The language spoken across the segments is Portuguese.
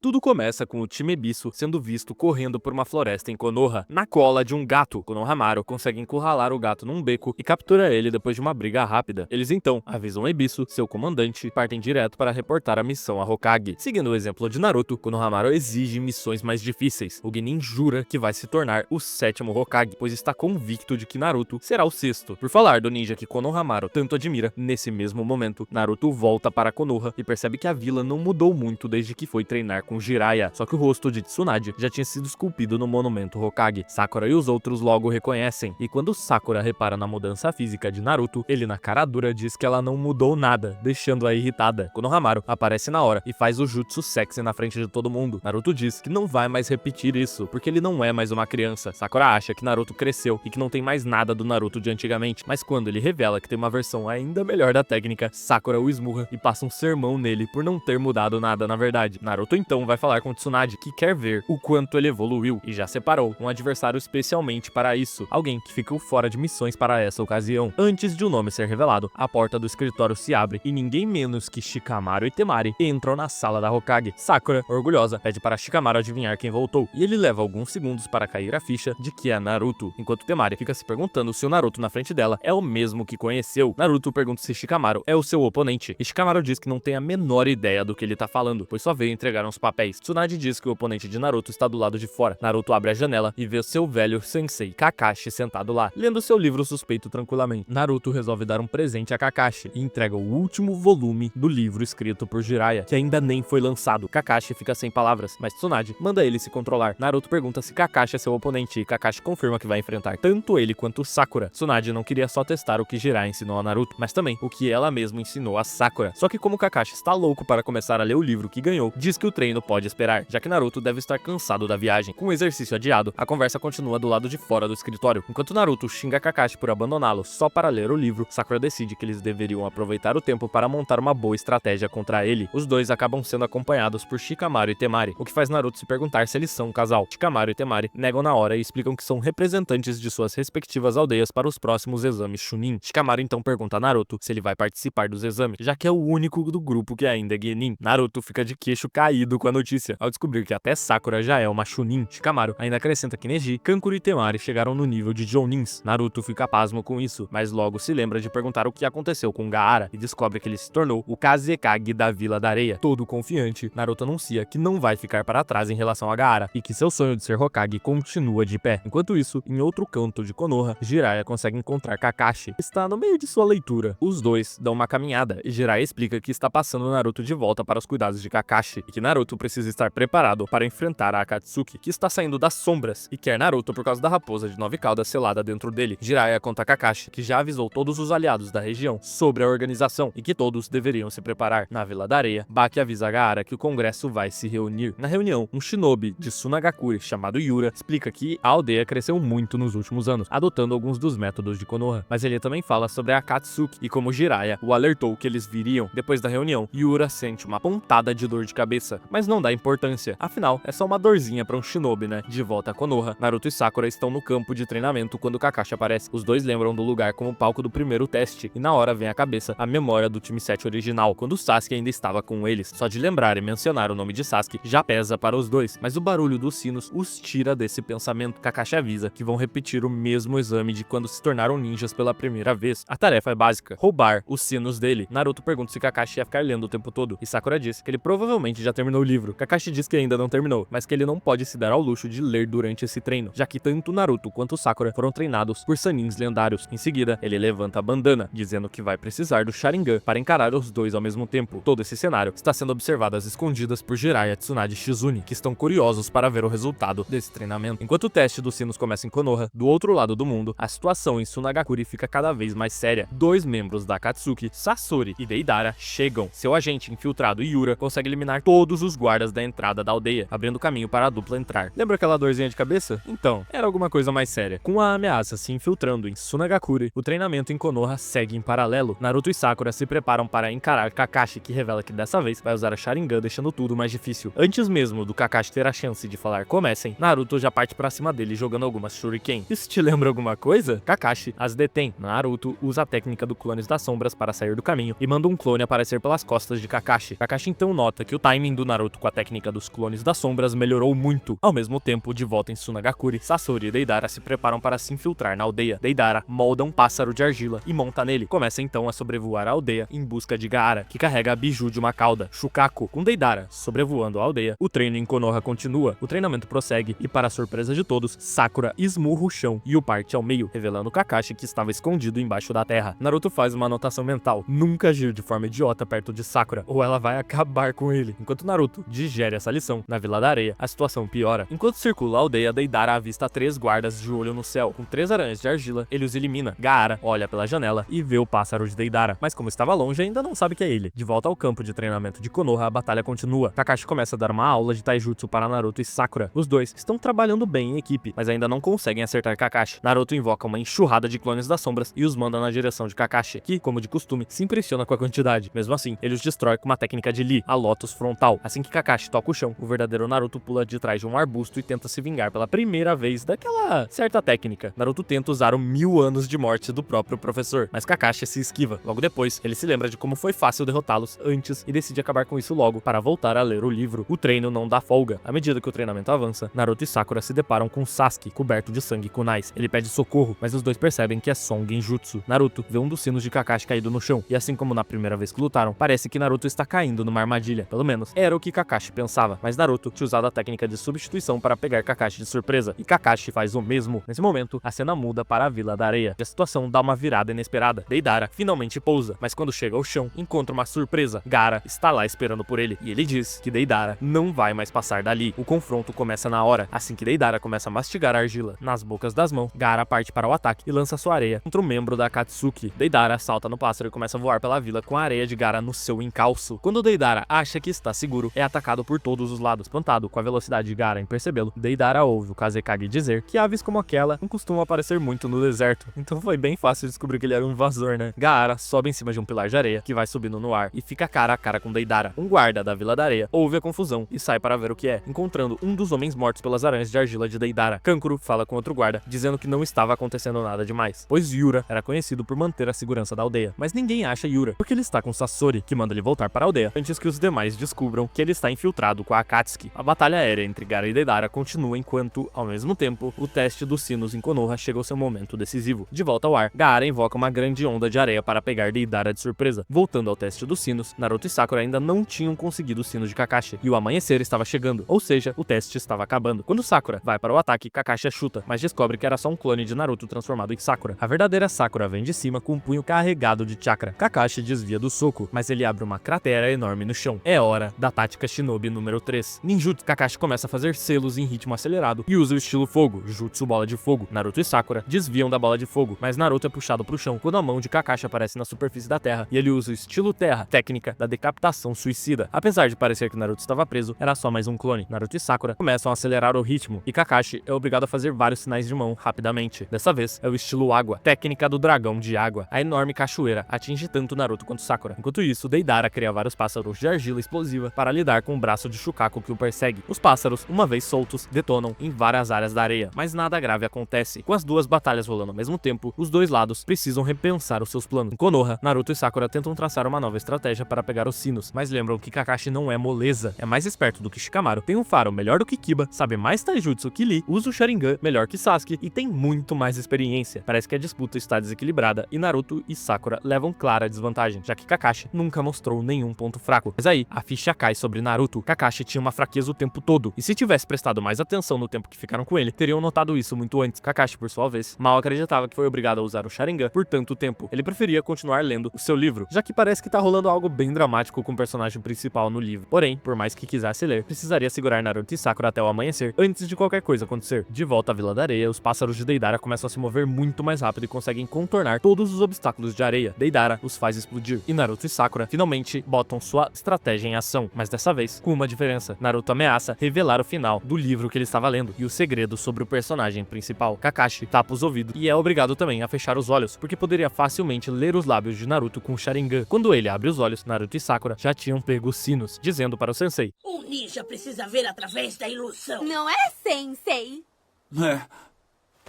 Tudo começa com o time Ebisu sendo visto correndo por uma floresta em Konoha, na cola de um gato. Konohamaru consegue encurralar o gato num beco e captura ele depois de uma briga rápida. Eles então avisam Ebisu, seu comandante, e partem direto para reportar a missão a Hokage. Seguindo o exemplo de Naruto, Konohamaru exige missões mais difíceis. O Genin jura que vai se tornar o 7º Hokage, pois está convicto de que Naruto será o 6º. Por falar do ninja que Konohamaru tanto admira, nesse mesmo momento, Naruto volta para Konoha e percebe que a vila não mudou muito desde que foi treinar com Jiraiya, só que o rosto de Tsunade já tinha sido esculpido no monumento Hokage. Sakura e os outros logo reconhecem, e quando Sakura repara na mudança física de Naruto, ele na cara dura diz que ela não mudou nada, deixando-a irritada. Konohamaru aparece na hora e faz o jutsu sexy na frente de todo mundo. Naruto diz que não vai mais repetir isso, porque ele não é mais uma criança. Sakura acha que Naruto cresceu e que não tem mais nada do Naruto de antigamente, mas quando ele revela que tem uma versão ainda melhor da técnica, Sakura o esmurra e passa um sermão nele por não ter mudado nada na verdade. Naruto então vai falar com Tsunade que quer ver o quanto ele evoluiu e já separou um adversário especialmente para isso, alguém que ficou fora de missões para essa ocasião. Antes de o nome ser revelado, a porta do escritório se abre e ninguém menos que Shikamaru e Temari entram na sala da Hokage. Sakura, orgulhosa, pede para Shikamaru adivinhar quem voltou, e ele leva alguns segundos para cair a ficha de que é Naruto, enquanto Temari fica se perguntando se o Naruto na frente dela é o mesmo que conheceu. Naruto pergunta se Shikamaru é o seu oponente, e Shikamaru diz que não tem a menor ideia do que ele tá falando, pois só veio entregar uns papéis. Tsunade diz que o oponente de Naruto está do lado de fora. Naruto abre a janela e vê seu velho sensei, Kakashi, sentado lá, lendo seu livro suspeito tranquilamente. Naruto resolve dar um presente a Kakashi e entrega o último volume do livro escrito por Jiraiya, que ainda nem foi lançado. Kakashi fica sem palavras, mas Tsunade manda ele se controlar. Naruto pergunta se Kakashi é seu oponente e Kakashi confirma que vai enfrentar tanto ele quanto Sakura. Tsunade não queria só testar o que Jiraiya ensinou a Naruto, mas também o que ela mesma ensinou a Sakura. Só que como Kakashi está louco para começar a ler o livro que ganhou, diz que o treino pode esperar, já que Naruto deve estar cansado da viagem. Com o exercício adiado, a conversa continua do lado de fora do escritório. Enquanto Naruto xinga Kakashi por abandoná-lo só para ler o livro, Sakura decide que eles deveriam aproveitar o tempo para montar uma boa estratégia contra ele. Os dois acabam sendo acompanhados por Shikamaru e Temari, o que faz Naruto se perguntar se eles são um casal. Shikamaru e Temari negam na hora e explicam que são representantes de suas respectivas aldeias para os próximos exames Chunin. Shikamaru então pergunta a Naruto se ele vai participar dos exames, já que é o único do grupo que ainda é Genin. Naruto fica de queixo caído com a notícia, ao descobrir que até Sakura já é uma Chunin. Shikamaru ainda acrescenta que Neji, Kankuro e Temari chegaram no nível de Jounins. Naruto fica pasmo com isso, mas logo se lembra de perguntar o que aconteceu com Gaara e descobre que ele se tornou o Kazekage da Vila da Areia. Todo confiante, Naruto anuncia que não vai ficar para trás em relação a Gaara e que seu sonho de ser Hokage continua de pé. Enquanto isso, em outro canto de Konoha, Jiraiya consegue encontrar Kakashi, que está no meio de sua leitura. Os dois dão uma caminhada e Jiraiya explica que está passando Naruto de volta para os cuidados de Kakashi e que Naruto precisa estar preparado para enfrentar a Akatsuki, que está saindo das sombras e quer Naruto por causa da raposa de 9 caudas selada dentro dele. Jiraiya conta a Kakashi que já avisou todos os aliados da região sobre a organização e que todos deveriam se preparar. Na Vila da Areia, Baki avisa a Gaara que o congresso vai se reunir. Na reunião, um shinobi de Tsunagakure chamado Yura explica que a aldeia cresceu muito nos últimos anos, adotando alguns dos métodos de Konoha, mas ele também fala sobre a Akatsuki e como Jiraiya o alertou que eles viriam. Depois da reunião, Yura sente uma pontada de dor de cabeça, mas não dá importância, afinal é só uma dorzinha pra um shinobi, né? De volta a Konoha, Naruto e Sakura estão no campo de treinamento quando Kakashi aparece. Os dois lembram do lugar como palco do primeiro teste, e na hora vem à cabeça a memória do time 7 original, quando Sasuke ainda estava com eles. Só de lembrar e mencionar o nome de Sasuke já pesa para os dois, mas o barulho dos sinos os tira desse pensamento. Kakashi avisa que vão repetir o mesmo exame de quando se tornaram ninjas pela primeira vez. A tarefa é básica: roubar os sinos dele. Naruto pergunta se Kakashi ia ficar lendo o tempo todo, e Sakura diz que ele provavelmente já terminou o livro. Kakashi diz que ainda não terminou, mas que ele não pode se dar ao luxo de ler durante esse treino, já que tanto Naruto quanto Sakura foram treinados por Sanins lendários. Em seguida, ele levanta a bandana, dizendo que vai precisar do Sharingan para encarar os dois ao mesmo tempo. Todo esse cenário está sendo observado às escondidas por Jiraiya, Tsunade e Shizune, que estão curiosos para ver o resultado desse treinamento. Enquanto o teste dos sinos começa em Konoha, do outro lado do mundo, a situação em Tsunagakure fica cada vez mais séria. Dois membros da Akatsuki, Sasori e Deidara, chegam. Seu agente infiltrado Yura consegue eliminar todos os guardas da entrada da aldeia, abrindo caminho para a dupla entrar. Lembra aquela dorzinha de cabeça? Então, era alguma coisa mais séria. Com a ameaça se infiltrando em Tsunagakure, o treinamento em Konoha segue em paralelo. Naruto e Sakura se preparam para encarar Kakashi, que revela que dessa vez vai usar a Sharingan, deixando tudo mais difícil. Antes mesmo do Kakashi ter a chance de falar comecem, Naruto já parte pra cima dele jogando algumas shuriken. Isso te lembra alguma coisa? Kakashi as detém. Naruto usa a técnica do Clones das Sombras para sair do caminho e manda um clone aparecer pelas costas de Kakashi. Kakashi então nota que o timing do Naruto Naruto com a técnica dos clones das sombras melhorou muito. Ao mesmo tempo, de volta em Tsunagakure, Sasori e Deidara se preparam para se infiltrar na aldeia. Deidara molda um pássaro de argila e monta nele. Começa então a sobrevoar a aldeia em busca de Gaara, que carrega a biju de uma cauda, Shukaku. Com Deidara sobrevoando a aldeia, o treino em Konoha continua. O treinamento prossegue e, para a surpresa de todos, Sakura esmurra o chão e o parte ao meio, revelando Kakashi que estava escondido embaixo da terra. Naruto faz uma anotação mental: nunca agir de forma idiota perto de Sakura, ou ela vai acabar com ele. Enquanto Naruto digere essa lição, na Vila da Areia, a situação piora. Enquanto circula a aldeia, Deidara avista 3 guardas de olho no céu. Com 3 aranhas de argila, ele os elimina. Gaara olha pela janela e vê o pássaro de Deidara, mas como estava longe, ainda não sabe que é ele. De volta ao campo de treinamento de Konoha, a batalha continua. Kakashi começa a dar uma aula de taijutsu para Naruto e Sakura. Os dois estão trabalhando bem em equipe, mas ainda não conseguem acertar Kakashi. Naruto invoca uma enxurrada de clones das sombras e os manda na direção de Kakashi, que, como de costume, se impressiona com a quantidade. Mesmo assim, ele os destrói com uma técnica de Lee, a Lotus Frontal. Assim que Kakashi toca o chão, o verdadeiro Naruto pula de trás de um arbusto e tenta se vingar pela primeira vez daquela certa técnica. Naruto tenta usar o 1000 anos de morte do próprio professor, mas Kakashi se esquiva. Logo depois, ele se lembra de como foi fácil derrotá-los antes e decide acabar com isso logo para voltar a ler o livro. O treino não dá folga. À medida que o treinamento avança, Naruto e Sakura se deparam com Sasuke, coberto de sangue kunais. Ele pede socorro, mas os dois percebem que é só um genjutsu. Naruto vê um dos sinos de Kakashi caído no chão, e assim como na primeira vez que lutaram, parece que Naruto está caindo numa armadilha. Pelo menos, era o que Kakashi pensava, mas Naruto tinha usado a técnica de substituição para pegar Kakashi de surpresa, e Kakashi faz o mesmo. Nesse momento, a cena muda para a Vila da Areia, e a situação dá uma virada inesperada. Deidara finalmente pousa, mas quando chega ao chão, encontra uma surpresa. Gaara está lá esperando por ele, e ele diz que Deidara não vai mais passar dali. O confronto começa na hora. Assim que Deidara começa a mastigar a argila nas bocas das mãos, Gaara parte para o ataque e lança sua areia contra um membro da Akatsuki. Deidara salta no pássaro e começa a voar pela vila com a areia de Gaara no seu encalço. Quando Deidara acha que está seguro, é atacado por todos os lados. Espantado com a velocidade de Gaara em percebê-lo, Deidara ouve o Kazekage dizer que aves como aquela não costumam aparecer muito no deserto, então foi bem fácil descobrir que ele era um invasor, né? Gaara sobe em cima de um pilar de areia que vai subindo no ar e fica cara a cara com Deidara. Um guarda da Vila da Areia ouve a confusão e sai para ver o que é, encontrando um dos homens mortos pelas aranhas de argila de Deidara. Kankuro fala com outro guarda, dizendo que não estava acontecendo nada demais, pois Yura era conhecido por manter a segurança da aldeia. Mas ninguém acha Yura, porque ele está com Sasori, que manda ele voltar para a aldeia, antes que os demais descubram que ele está infiltrado com a Akatsuki. A batalha aérea entre Gaara e Deidara continua enquanto, ao mesmo tempo, o teste dos sinos em Konoha chega ao seu momento decisivo. De volta ao ar, Gaara invoca uma grande onda de areia para pegar Deidara de surpresa. Voltando ao teste dos sinos, Naruto e Sakura ainda não tinham conseguido o sino de Kakashi, e o amanhecer estava chegando, ou seja, o teste estava acabando. Quando Sakura vai para o ataque, Kakashi a chuta, mas descobre que era só um clone de Naruto transformado em Sakura. A verdadeira Sakura vem de cima com um punho carregado de chakra. Kakashi desvia do soco, mas ele abre uma cratera enorme no chão. É hora da tática Shinobi número 3. Ninjutsu. Kakashi começa a fazer selos em ritmo acelerado e usa o estilo fogo, Jutsu bola de fogo. Naruto e Sakura desviam da bola de fogo, mas Naruto é puxado pro chão quando a mão de Kakashi aparece na superfície da terra e ele usa o estilo terra, técnica da decapitação suicida. Apesar de parecer que Naruto estava preso, era só mais um clone. Naruto e Sakura começam a acelerar o ritmo e Kakashi é obrigado a fazer vários sinais de mão rapidamente. Dessa vez é o estilo água, técnica do dragão de água. A enorme cachoeira atinge tanto Naruto quanto Sakura. Enquanto isso, Deidara cria vários pássaros de argila explosiva para lidar com o braço de Shukaku que o persegue. Os pássaros, uma vez soltos, detonam em várias áreas da areia, mas nada grave acontece. Com as duas batalhas rolando ao mesmo tempo, os dois lados precisam repensar os seus planos. Em Konoha, Naruto e Sakura tentam traçar uma nova estratégia para pegar os sinos, mas lembram que Kakashi não é moleza, é mais esperto do que Shikamaru, tem um faro melhor do que Kiba, sabe mais taijutsu que Lee, usa o Sharingan melhor que Sasuke e tem muito mais experiência. Parece que a disputa está desequilibrada e Naruto e Sakura levam clara desvantagem, já que Kakashi nunca mostrou nenhum ponto fraco. Mas aí, a ficha cai sobre Naruto. Kakashi tinha uma fraqueza o tempo todo, e se tivesse prestado mais atenção no tempo que ficaram com ele, teriam notado isso muito antes. Kakashi, por sua vez, mal acreditava que foi obrigado a usar o Sharingan por tanto tempo. Ele preferia continuar lendo o seu livro, já que parece que tá rolando algo bem dramático com o personagem principal no livro. Porém, por mais que quisesse ler, precisaria segurar Naruto e Sakura até o amanhecer, antes de qualquer coisa acontecer. De volta à Vila da Areia, os pássaros de Deidara começam a se mover muito mais rápido e conseguem contornar todos os obstáculos de areia. Deidara os faz explodir, e Naruto e Sakura finalmente botam sua estratégia em ação, mas dessa vez com uma diferença. Naruto ameaça revelar o final do livro que ele estava lendo e o segredo sobre o personagem principal. Kakashi tapa os ouvidos e é obrigado também a fechar os olhos, porque poderia facilmente ler os lábios de Naruto com o Sharingan. Quando ele abre os olhos, Naruto e Sakura já tinham pego os sinos, dizendo para o sensei: Um ninja precisa ver através da ilusão. Não é, sensei?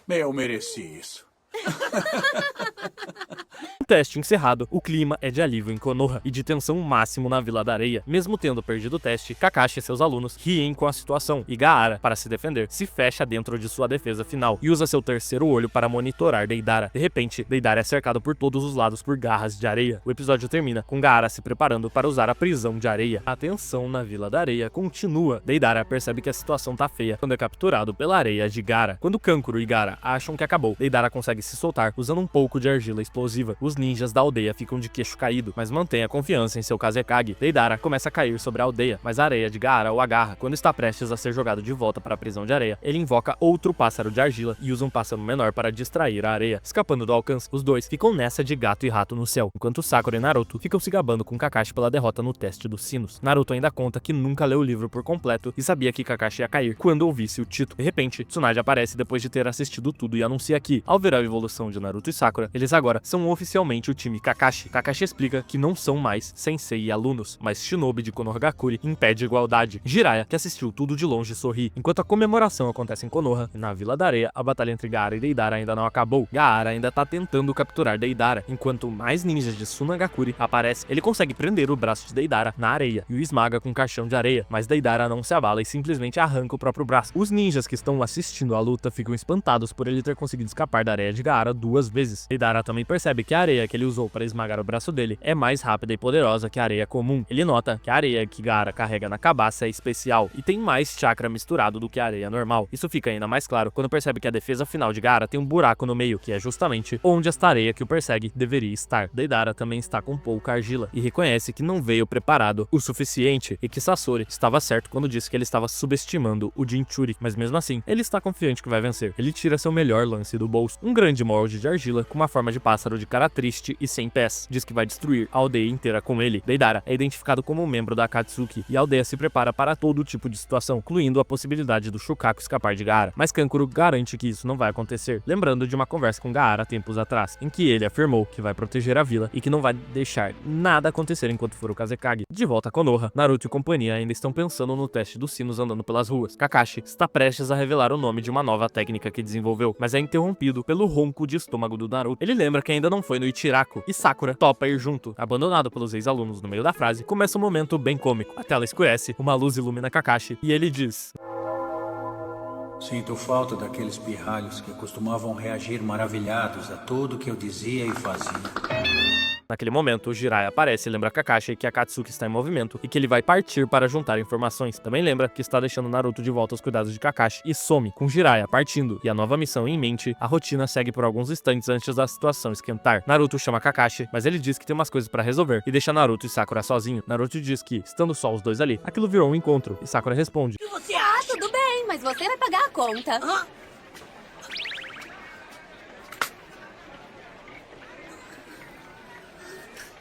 Eu mereci isso. Teste encerrado, o clima é de alívio em Konoha e de tensão máximo na Vila da Areia. Mesmo tendo perdido o teste, Kakashi e seus alunos riem com a situação e Gaara, para se defender, se fecha dentro de sua defesa final e usa seu terceiro olho para monitorar Deidara. De repente, Deidara é cercado por todos os lados por garras de areia. O episódio termina com Gaara se preparando para usar a prisão de areia. A tensão na Vila da Areia continua. Deidara percebe que a situação tá feia quando é capturado pela areia de Gaara. Quando Kankuro e Gaara acham que acabou, Deidara consegue se soltar usando um pouco de argila explosiva. Os ninjas da aldeia ficam de queixo caído, mas mantém a confiança em seu Kazekage. Deidara começa a cair sobre a aldeia, mas a areia de Gaara o agarra. Quando está prestes a ser jogado de volta para a prisão de areia, ele invoca outro pássaro de argila e usa um pássaro menor para distrair a areia. Escapando do alcance, os dois ficam nessa de gato e rato no céu, enquanto Sakura e Naruto ficam se gabando com Kakashi pela derrota no teste dos sinos. Naruto ainda conta que nunca leu o livro por completo e sabia que Kakashi ia cair quando ouvisse o título. De repente, Tsunade aparece depois de ter assistido tudo e anuncia que, ao ver a evolução de Naruto e Sakura, eles agora são oficialmente o time Kakashi. Kakashi explica que não são mais sensei e alunos, mas Shinobi de Konohagakure impede igualdade. Jiraiya, que assistiu tudo de longe, sorri. Enquanto a comemoração acontece em Konoha, na Vila da Areia, a batalha entre Gaara e Deidara ainda não acabou. Gaara ainda tá tentando capturar Deidara, enquanto mais ninjas de Tsunagakure aparecem. Ele consegue prender o braço de Deidara na areia e o esmaga com um caixão de areia, mas Deidara não se abala e simplesmente arranca o próprio braço. Os ninjas que estão assistindo a luta ficam espantados por ele ter conseguido escapar da areia de Gaara 2 vezes. Deidara também percebe que a areia que ele usou para esmagar o braço dele é mais rápida e poderosa que a areia comum. Ele nota que a areia que Gaara carrega na cabaça é especial e tem mais chakra misturado do que a areia normal. Isso fica ainda mais claro quando percebe que a defesa final de Gaara tem um buraco no meio, que é justamente onde esta areia que o persegue deveria estar. Deidara também está com pouca argila e reconhece que não veio preparado o suficiente e que Sasori estava certo quando disse que ele estava subestimando o Jinchuri, mas mesmo assim, ele está confiante que vai vencer. Ele tira seu melhor lance do bolso, um grande molde de argila com uma forma de pássaro de cara triste e sem pés. Diz que vai destruir a aldeia inteira com ele. Deidara é identificado como um membro da Akatsuki e a aldeia se prepara para todo tipo de situação, incluindo a possibilidade do Shukaku escapar de Gaara. Mas Kankuro garante que isso não vai acontecer, lembrando de uma conversa com Gaara tempos atrás, em que ele afirmou que vai proteger a vila e que não vai deixar nada acontecer enquanto for o Kazekage. De volta a Konoha, Naruto e companhia ainda estão pensando no teste dos sinos andando pelas ruas. Kakashi está prestes a revelar o nome de uma nova técnica que desenvolveu, mas é interrompido pelo ronco de estômago do Naruto. Ele lembra que ainda não foi no Ichiraku e Sakura topa ir junto. Abandonado pelos ex-alunos no meio da frase, começa um momento bem cômico. A tela escurece, uma luz ilumina Kakashi e ele diz: Sinto falta daqueles pirralhos que costumavam reagir maravilhados a tudo que eu dizia e fazia. Naquele momento, o Jiraiya aparece e lembra Kakashi que a Akatsuki está em movimento e que ele vai partir para juntar informações. Também lembra que está deixando Naruto de volta aos cuidados de Kakashi e some, com Jiraiya partindo e a nova missão em mente. A rotina segue por alguns instantes antes da situação esquentar. Naruto chama Kakashi, mas ele diz que tem umas coisas para resolver e deixa Naruto e Sakura sozinho. Naruto diz que, estando só os dois ali, aquilo virou um encontro e Sakura responde: O que você acha? Tudo bem, mas você vai pagar a conta. Hã?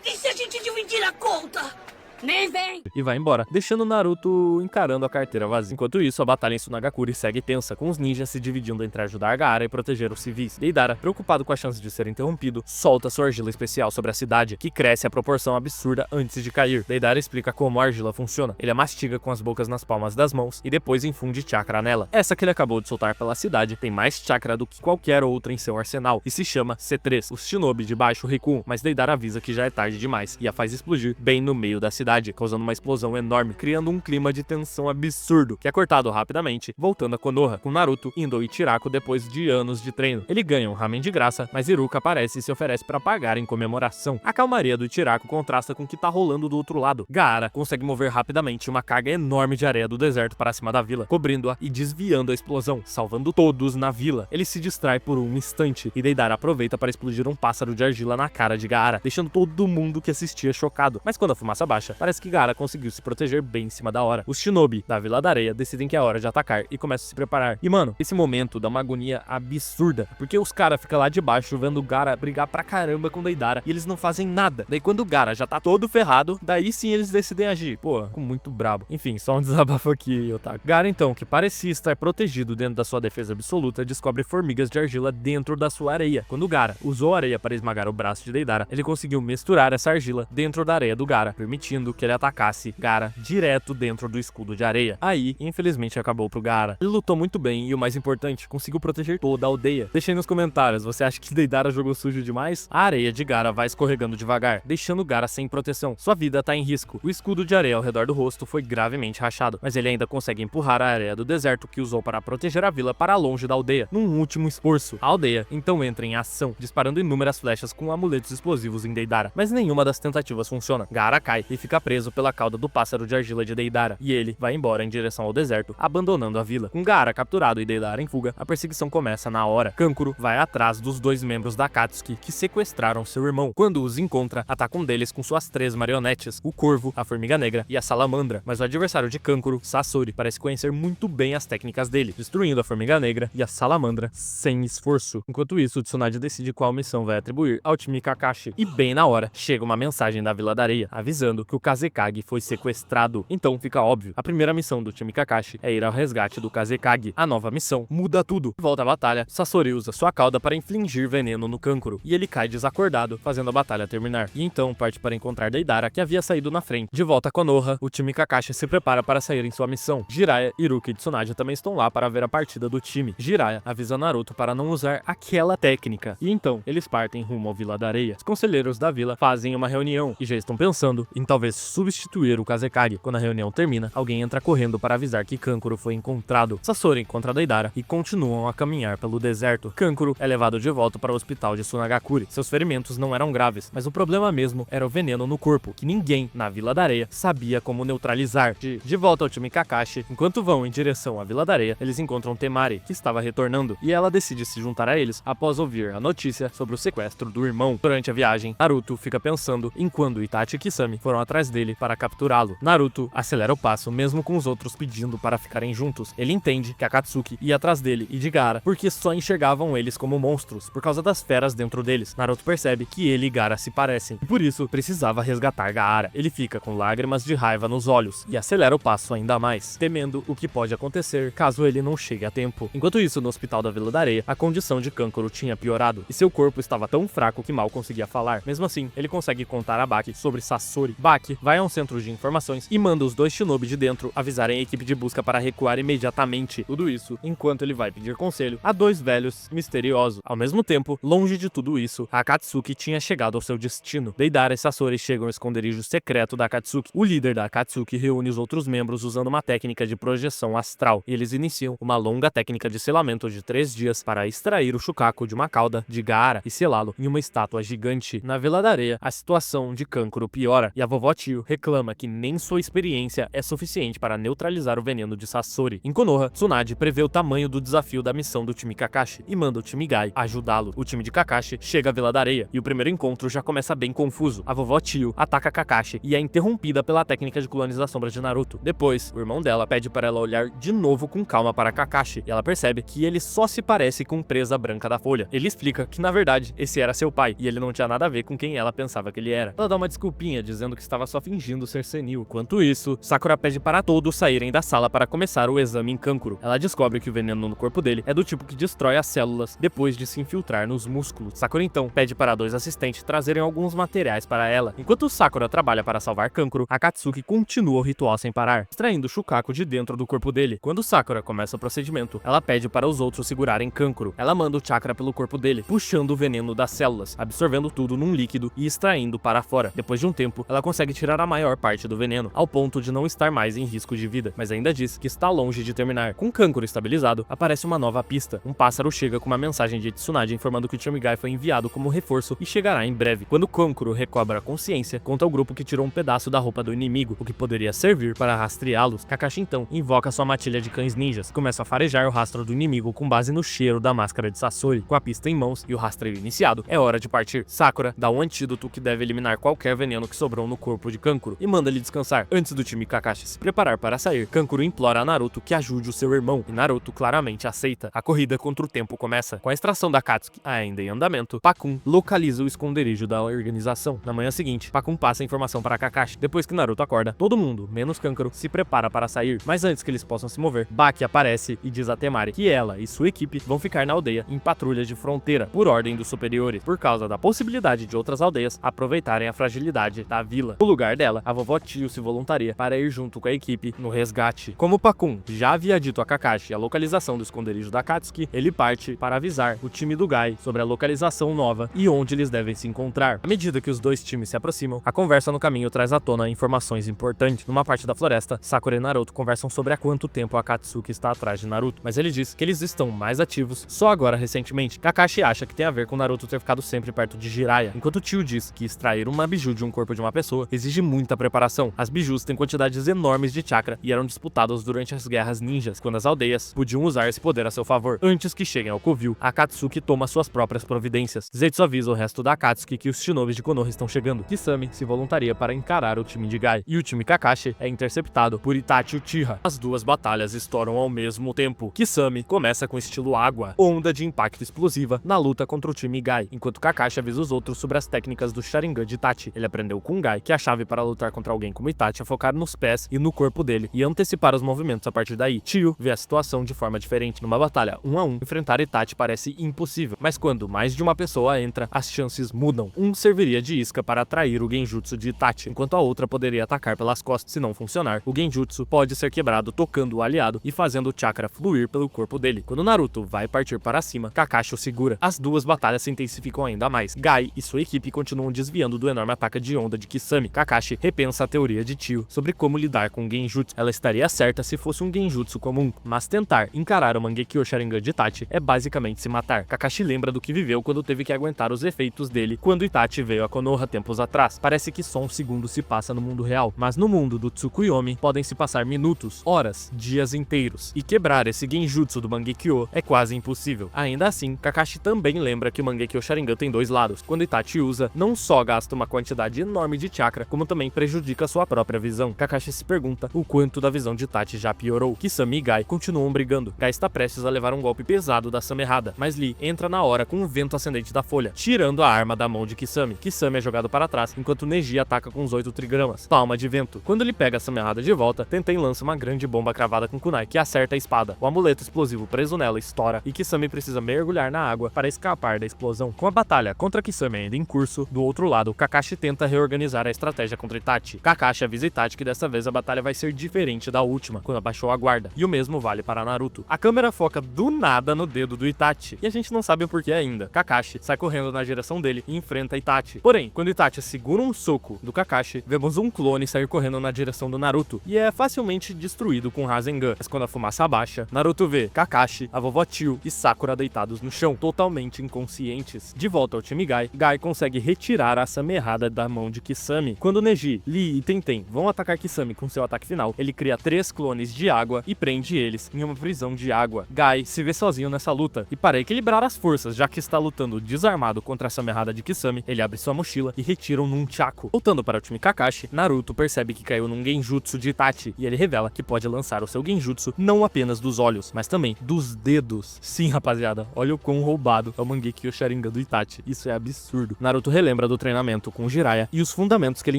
E se a gente dividir a conta? Nem vem. e vai embora, deixando Naruto encarando a carteira vazia. Enquanto isso, a batalha em Tsunagakure segue tensa, com os ninjas se dividindo entre ajudar Gaara e proteger os civis. Deidara, preocupado com a chance de ser interrompido, solta sua argila especial sobre a cidade, que cresce a proporção absurda antes de cair. Deidara explica como a argila funciona. Ele a mastiga com as bocas nas palmas das mãos e depois infunde chakra nela. Essa que ele acabou de soltar pela cidade tem mais chakra do que qualquer outra em seu arsenal e se chama C3, os shinobi de baixo recuam, mas Deidara avisa que já é tarde demais e a faz explodir bem no meio da cidade, causando uma explosão enorme, criando um clima de tensão absurdo, que é cortado rapidamente, voltando a Konoha, com Naruto indo ao Ichiraku depois de anos de treino. Ele ganha um ramen de graça, mas Iruka aparece e se oferece para pagar em comemoração. A calmaria do Ichiraku contrasta com o que tá rolando do outro lado. Gaara consegue mover rapidamente uma carga enorme de areia do deserto para cima da vila, cobrindo-a e desviando a explosão, salvando todos na vila. Ele se distrai por um instante e Deidara aproveita para explodir um pássaro de argila na cara de Gaara, deixando todo mundo que assistia chocado. Mas quando a fumaça baixa, parece que Gaara conseguiu se proteger bem em cima da hora. Os shinobi da Vila da Areia decidem que é hora de atacar e começam a se preparar. E mano, esse momento dá uma agonia absurda, porque os caras ficam lá de baixo vendo o Gaara brigar pra caramba com Deidara e eles não fazem nada. Daí quando o Gaara já tá todo ferrado, daí sim eles decidem agir. Pô, ficou muito brabo. Enfim, só um desabafo aqui, Otaku. Gaara então, que parecia estar protegido dentro da sua defesa absoluta, descobre formigas de argila dentro da sua areia. Quando Gaara usou a areia para esmagar o braço de Deidara, ele conseguiu misturar essa argila dentro da areia do Gaara, permitindo pedindo que ele atacasse Gaara direto dentro do escudo de areia. Aí, infelizmente, acabou pro Gaara. Ele lutou muito bem e, o mais importante, conseguiu proteger toda a aldeia. Deixa aí nos comentários, você acha que Deidara jogou sujo demais? A areia de Gaara vai escorregando devagar, deixando Gaara sem proteção. Sua vida tá em risco. O escudo de areia ao redor do rosto foi gravemente rachado, mas ele ainda consegue empurrar a areia do deserto que usou para proteger a vila para longe da aldeia, num último esforço. A aldeia então entra em ação, disparando inúmeras flechas com amuletos explosivos em Deidara, mas nenhuma das tentativas funciona. Gaara cai e fica preso pela cauda do pássaro de argila de Deidara, e ele vai embora em direção ao deserto, abandonando a vila. Com Gaara capturado e Deidara em fuga, a perseguição começa na hora. Kankuro vai atrás dos dois membros da Akatsuki que sequestraram seu irmão. Quando os encontra, ataca um deles com suas 3 marionetes, o Corvo, a Formiga Negra e a Salamandra, mas o adversário de Kankuro, Sasori, parece conhecer muito bem as técnicas dele, destruindo a Formiga Negra e a Salamandra sem esforço. Enquanto isso, Tsunade decide qual missão vai atribuir ao time Kakashi, e bem na hora, chega uma mensagem da Vila da Areia, avisando que o Kazekage foi sequestrado. Então fica óbvio, a primeira missão do time Kakashi é ir ao resgate do Kazekage. A nova missão muda tudo. Volta à batalha, Sasori usa sua cauda para infligir veneno no Kankuro, e ele cai desacordado, fazendo a batalha terminar. E então parte para encontrar Deidara, que havia saído na frente. De volta a Konoha, o time Kakashi se prepara para sair em sua missão. Jiraiya, Iruka e Tsunade também estão lá para ver a partida do time. Jiraiya avisa Naruto para não usar aquela técnica, e então eles partem rumo ao Vila da Areia. Os conselheiros da vila fazem uma reunião e já estão pensando em talvez substituir o Kazekage. Quando a reunião termina, alguém entra correndo para avisar que Kankuro foi encontrado. Sasori encontra Deidara e continuam a caminhar pelo deserto. Kankuro é levado de volta para o hospital de Sunagakure. Seus ferimentos não eram graves, mas o problema mesmo era o veneno no corpo, que ninguém na Vila da Areia sabia como neutralizar. De volta ao time Kakashi, enquanto vão em direção à Vila da Areia, eles encontram Temari, que estava retornando, e ela decide se juntar a eles após ouvir a notícia sobre o sequestro do irmão. Durante a viagem, Naruto fica pensando em quando Itachi e Kisame foram atrás dele para capturá-lo. Naruto acelera o passo, mesmo com os outros pedindo para ficarem juntos. Ele entende que Akatsuki ia atrás dele e de Gaara, porque só enxergavam eles como monstros, por causa das feras dentro deles. Naruto percebe que ele e Gaara se parecem, e por isso precisava resgatar Gaara. Ele fica com lágrimas de raiva nos olhos, e acelera o passo ainda mais, temendo o que pode acontecer caso ele não chegue a tempo. Enquanto isso, no hospital da Vila da Areia, a condição de Kankuro tinha piorado, e seu corpo estava tão fraco que mal conseguia falar. Mesmo assim, ele consegue contar a Baki sobre Sasori. Baki vai a um centro de informações e manda os 2 shinobi de dentro avisarem a equipe de busca para recuar imediatamente. Tudo isso enquanto ele vai pedir conselho a 2 velhos misteriosos. Ao mesmo tempo, longe de tudo isso, a Akatsuki tinha chegado ao seu destino. Deidara e Sasori chegam ao esconderijo secreto da Akatsuki. O líder da Akatsuki reúne os outros membros usando uma técnica de projeção astral, e eles iniciam uma longa técnica de selamento de 3 dias para extrair o Shukaku de uma cauda de Gaara e selá-lo em uma estátua gigante. Na Vila da Areia, a situação de Kankuro piora, e a vovó Tio reclama que nem sua experiência é suficiente para neutralizar o veneno de Sasori. Em Konoha, Tsunade prevê o tamanho do desafio da missão do time Kakashi e manda o time Gai ajudá-lo. O time de Kakashi chega à Vila da Areia, e o primeiro encontro já começa bem confuso. A vovó Tio ataca Kakashi e é interrompida pela técnica de clones das sombras de Naruto. Depois, o irmão dela pede para ela olhar de novo com calma para Kakashi, e ela percebe que ele só se parece com Presa Branca da Folha. Ele explica que, na verdade, esse era seu pai, e ele não tinha nada a ver com quem ela pensava que ele era. Ela dá uma desculpinha, dizendo que estava só fingindo ser senil. Enquanto isso, Sakura pede para todos saírem da sala para começar o exame em Kankuro. Ela descobre que o veneno no corpo dele é do tipo que destrói as células depois de se infiltrar nos músculos. Sakura então pede para 2 assistentes trazerem alguns materiais para ela. Enquanto Sakura trabalha para salvar Kankuro, Akatsuki continua o ritual sem parar, extraindo o Shukaku de dentro do corpo dele. Quando Sakura começa o procedimento, ela pede para os outros segurarem Kankuro. Ela manda o chakra pelo corpo dele, puxando o veneno das células, absorvendo tudo num líquido e extraindo para fora. Depois de um tempo, ela consegue tirar a maior parte do veneno, ao ponto de não estar mais em risco de vida, mas ainda diz que está longe de terminar. Com Kankuro estabilizado, aparece uma nova pista. Um pássaro chega com uma mensagem de Tsunade informando que o time Gai foi enviado como reforço e chegará em breve. Quando Kankuro recobra a consciência, conta ao grupo que tirou um pedaço da roupa do inimigo, o que poderia servir para rastreá-los. Kakashi então invoca sua matilha de cães ninjas, começa a farejar o rastro do inimigo com base no cheiro da máscara de Sasori. Com a pista em mãos e o rastreio iniciado, é hora de partir. Sakura dá um antídoto que deve eliminar qualquer veneno que sobrou no corpo de Kankuro e manda ele descansar. Antes do time Kakashi se preparar para sair, Kankuro implora a Naruto que ajude o seu irmão, e Naruto claramente aceita. A corrida contra o tempo começa. Com a extração da Akatsuki ainda em andamento, Pakun localiza o esconderijo da organização. Na manhã seguinte, Pakun passa a informação para Kakashi. Depois que Naruto acorda, todo mundo, menos Kankuro, se prepara para sair, mas antes que eles possam se mover, Baki aparece e diz a Temari que ela e sua equipe vão ficar na aldeia em patrulha de fronteira, por ordem dos superiores, por causa da possibilidade de outras aldeias aproveitarem a fragilidade da vila. O lugar lugar dela, a vovó Tio se voluntaria para ir junto com a equipe no resgate. Como Pakun já havia dito a Kakashi a localização do esconderijo da Akatsuki, ele parte para avisar o time do Gai sobre a localização nova e onde eles devem se encontrar. À medida que os dois times se aproximam, a conversa no caminho traz à tona informações importantes. Numa parte da floresta, Sakura e Naruto conversam sobre há quanto tempo a Akatsuki está atrás de Naruto, mas ele diz que eles estão mais ativos só agora recentemente. Kakashi acha que tem a ver com Naruto ter ficado sempre perto de Jiraiya, enquanto o tio diz que extrair uma biju de um corpo de uma pessoa exige muita preparação. As bijus têm quantidades enormes de chakra e eram disputadas durante as guerras ninjas, quando as aldeias podiam usar esse poder a seu favor. Antes que cheguem ao covil, a Akatsuki toma suas próprias providências. Zetsu avisa o resto da Akatsuki que os shinobis de Konoha estão chegando. Kisame se voluntaria para encarar o time de Gai, e o time Kakashi é interceptado por Itachi Uchiha. As duas batalhas estouram ao mesmo tempo. Kisame começa com estilo água, onda de impacto explosiva na luta contra o time Gai, enquanto Kakashi avisa os outros sobre as técnicas do Sharingan de Itachi. Ele aprendeu com Gai que a chave para lutar contra alguém como Itachi é focar nos pés e no corpo dele e antecipar os movimentos a partir daí. Tio vê a situação de forma diferente. Numa batalha 1 a 1, enfrentar Itachi parece impossível, mas quando mais de uma pessoa entra, as chances mudam. Um serviria de isca para atrair o genjutsu de Itachi, enquanto a outra poderia atacar pelas costas. Se não funcionar, o genjutsu pode ser quebrado tocando o aliado e fazendo o chakra fluir pelo corpo dele. Quando Naruto vai partir para cima, Kakashi o segura. As duas batalhas se intensificam ainda mais. Gai e sua equipe continuam desviando do enorme ataque de onda de Kisame. Kakashi repensa a teoria de Tio sobre como lidar com o genjutsu. Ela estaria certa se fosse um genjutsu comum, mas tentar encarar o Mangekyo Sharingan de Itachi é basicamente se matar. Kakashi lembra do que viveu quando teve que aguentar os efeitos dele quando Itachi veio a Konoha tempos atrás. Parece que só um segundo se passa no mundo real, mas no mundo do Tsukuyomi podem se passar minutos, horas, dias inteiros, e quebrar esse genjutsu do Mangekyo é quase impossível. Ainda assim, Kakashi também lembra que o Mangekyo Sharingan tem dois lados. Quando Itachi usa, não só gasta uma quantidade enorme de chakra, como também prejudica sua própria visão. Kakashi se pergunta o quanto da visão de Itachi já piorou. Kisame e Gai continuam brigando. Gai está prestes a levar um golpe pesado da Sama errada, mas Lee entra na hora com um vento ascendente da folha, tirando a arma da mão de Kisame. Kisame é jogado para trás, enquanto Neji ataca com os 8 trigramas. Palma de vento. Quando ele pega a Sama errada de volta, Tenten lança uma grande bomba cravada com kunai, que acerta a espada. O amuleto explosivo preso nela estoura, e Kisame precisa mergulhar na água para escapar da explosão. Com a batalha contra Kisame ainda em curso, do outro lado, Kakashi tenta reorganizar a estratégia contra Itachi. Kakashi avisa Itachi que dessa vez a batalha vai ser diferente da última, quando abaixou a guarda, e o mesmo vale para Naruto. A câmera foca do nada no dedo do Itachi, e a gente não sabe o porquê ainda. Kakashi sai correndo na direção dele e enfrenta Itachi. Porém, quando Itachi segura um soco do Kakashi, vemos um clone sair correndo na direção do Naruto, e é facilmente destruído com Rasengan. Mas quando a fumaça abaixa, Naruto vê Kakashi, a vovó Tio e Sakura deitados no chão, totalmente inconscientes. De volta ao time Gai, Gai consegue retirar a Sama errada da mão de Kisame. Quando Neji, Lee e Tenten vão atacar Kisame com seu ataque final, ele cria 3 clones de água e prende eles em uma prisão de água. Gai se vê sozinho nessa luta, e para equilibrar as forças, já que está lutando desarmado contra a Sama errada de Kisame, ele abre sua mochila e retira um nunchaku. Voltando para o time Kakashi, Naruto percebe que caiu num genjutsu de Itachi, e ele revela que pode lançar o seu genjutsu não apenas dos olhos, mas também dos dedos. Sim, rapaziada, olha o quão roubado é o Mangekyo Sharingan do Itachi. Isso é absurdo. Naruto relembra do treinamento com Jiraiya e os fundamentos que ele